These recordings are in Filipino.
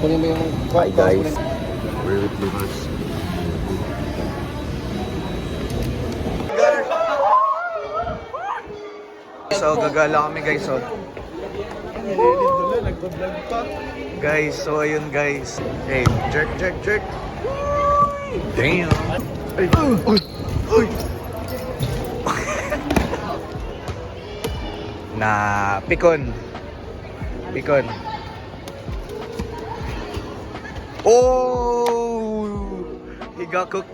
Kunin mo yung... Hi guys, we're with Limas. So gagala kami guys, so Nagpa-vlog pa. guys, so ayun guys. Hey, jerk. Damn. Ay, uy. Na pikon. Oh, he got cooked.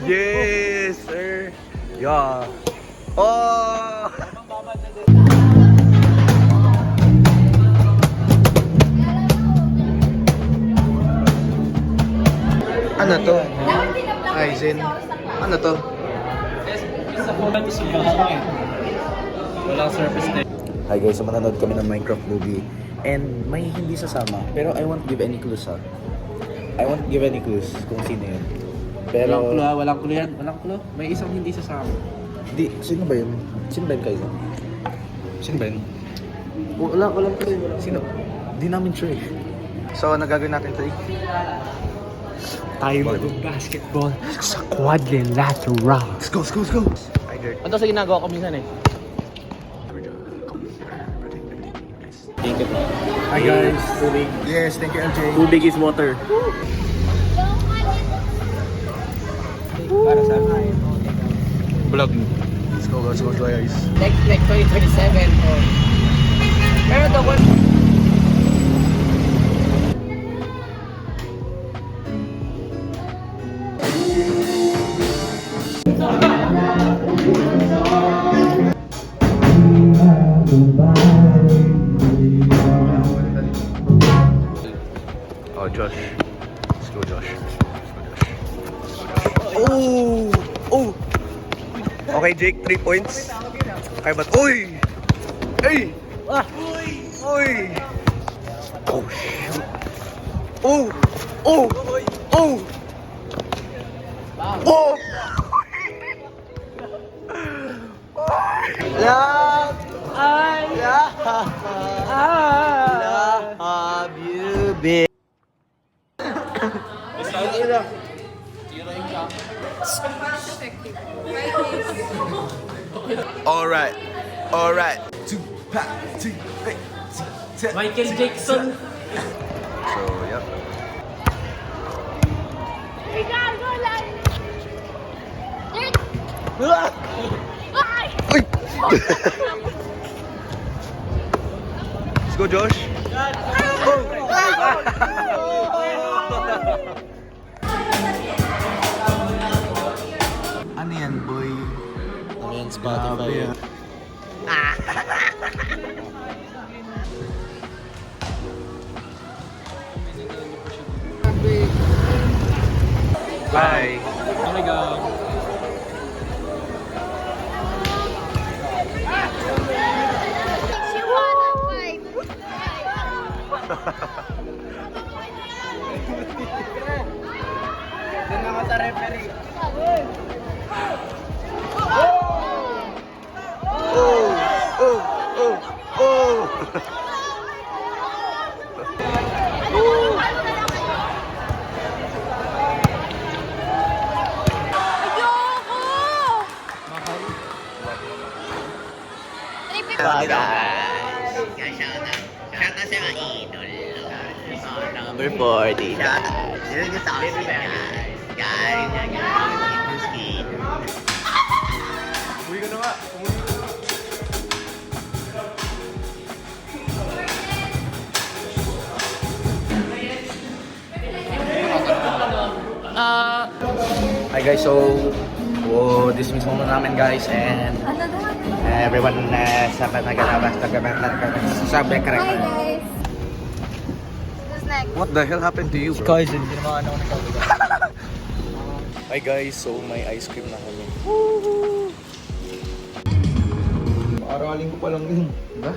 Yes, sir. Yeah. Oh. Ano to? Aizen. Ano to? Walang surface na. Hi guys, so manonood kami ng Minecraft movie and may hindi sasama pero I won't give any clues ha. I won't give any clues kung sino yun. Pero Walang clue yan. Walang clue. May isang hindi sasama. di, sino ba yun? Sino ba yun kayo? Sino ba yun? Walang clue. Sino? Di namin sure eh. So, nagagawin natin today? Tayo mag-basketball sa quadrilateral. Let's go! Hi Dirk. Ano sa ginagawa ko minsan eh? Hi guys. Tubig. Yes, thank you MJ. Tubig is water. Para sa akin. Vlog. Let's go guys. Next 2027 po. Pero the one... Oh, Josh. Let's go, Josh. Oh! Okay, Jake, 3 points. Okay, but... Uy! Hey! Uy! Oh, shoot. Oh! Love you, babe. All right. Michael Jackson. So, yeah. Uy! Let's go, Josh. Ano yan, boy? Ano yan, Spotify? Bye. Oh my God. She won a fight. Doon ako sa referee. Number 40. Yun yung sa akin, guys. Uwi ka na nga. Hi guys, so dismiss muna namin guys and everyone sabi Hi guys. Who's next? What the hell happened to you, bro? Guys, hindi naman ako nagkagawa. Hi guys, so may ice cream na kami. Aralin ko pa lang yun. Diba?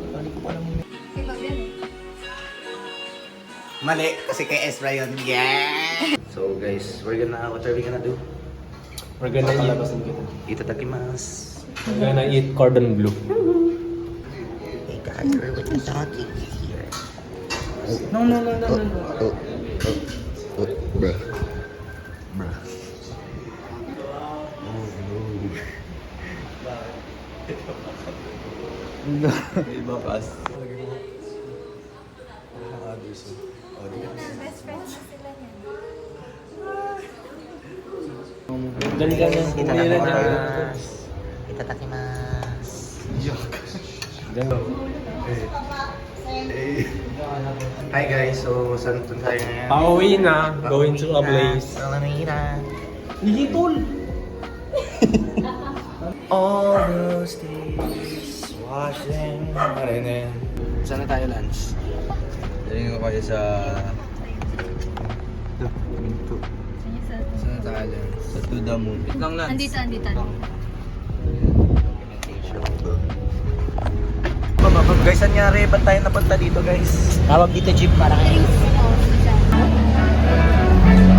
Aralin ko pa lang yun. Mali, kasi kay Ezra yun. Yeah! So guys, what are we gonna do? We're gonna Itadakimasu. eat cordon bleu. Hey guys, we're with the doggy here. No, no, no, no, no, no. Bruh. No. Iba kas. Best friends sila niyan. Dali ka na. Hindi na niya. Hi guys, so saan tayo ngayon? Pauwi na. Going to a place. All those days, washing. Saan na tayo lunch? Daling ko kayo sa... Saan na tayo lunch? Sa To The Moon. Lang lunch. Andito. Guys, saan nga rin? Ba't tayo napunta dito guys? Tawag dito jeep para kayo.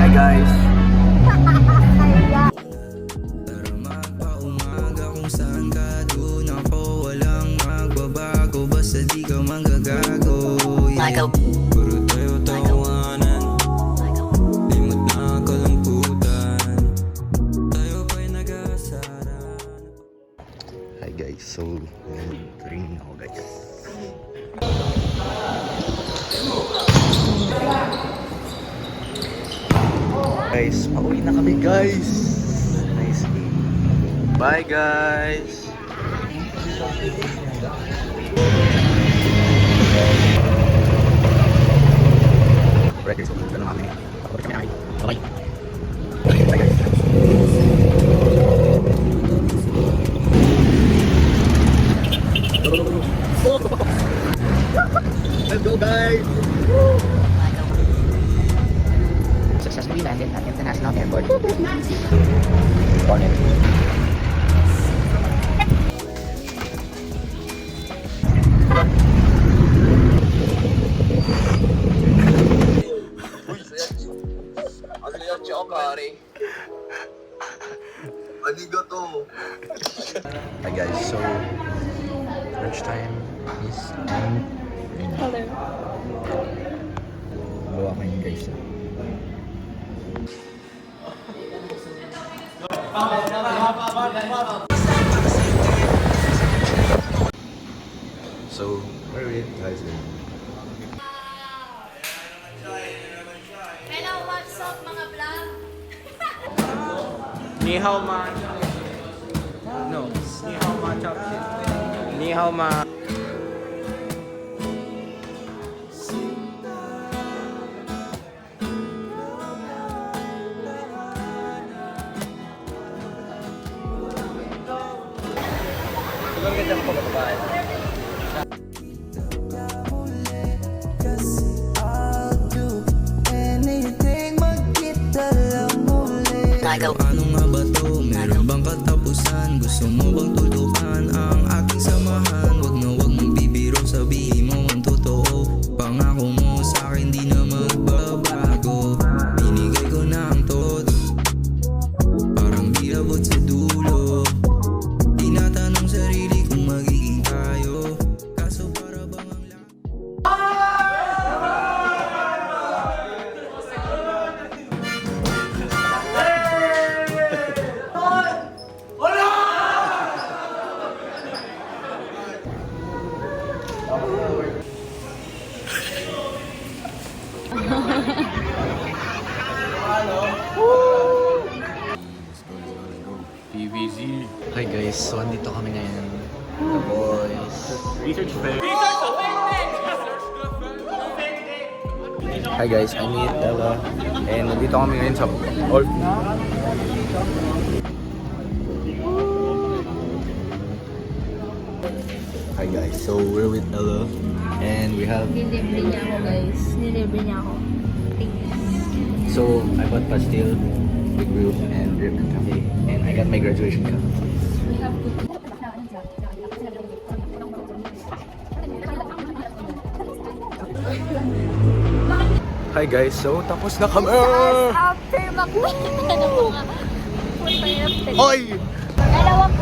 Hi guys. Michael. Puro tayo tawanan, limot na kalamputan, tayo pa'y nag-aasaran. Hi guys, so ring ako guys. Guys, pauwi na kami guys. Nice day. Bye guys. Records ko na naman. Bye. Bye guys. Let's go guys. Successfully landed at International Airport. Cornet. Hi guys, so lunchtime is Hello. bawa kayo guys. So, where are we guys? Hello, what's up mga vlog? Ni hao ma. No. Ni hao ma chopstick. Ni hao ma. Ano nga ba to? Meron bang katapusan? Gusto mo bang tutukan ang aking samahan? Wag mong bibiro, sabihin mo ang totoo. Pangako mo sa akin di na magbabago. Binigay ko na ang todo, parang di abot sa dulo. Tinatanong sarili kung magiging tayo, kaso para bang ang lahat. PVZ. Hi guys, so andito kami ngayon. The boys. Research fair. Hi guys, I'm Ella. And nandito kami ngayon sa Orb. Hi guys, so we're with Ella. And we have... Nilibre niya ako guys. Nilibre niya ako. Thanks. So, I bought pastil, Big Brew, and Drip Cafe. And I got my graduation cup. We have to... Hi guys, so tapos na kami! After makita ng mga 45 Oy! Dalawang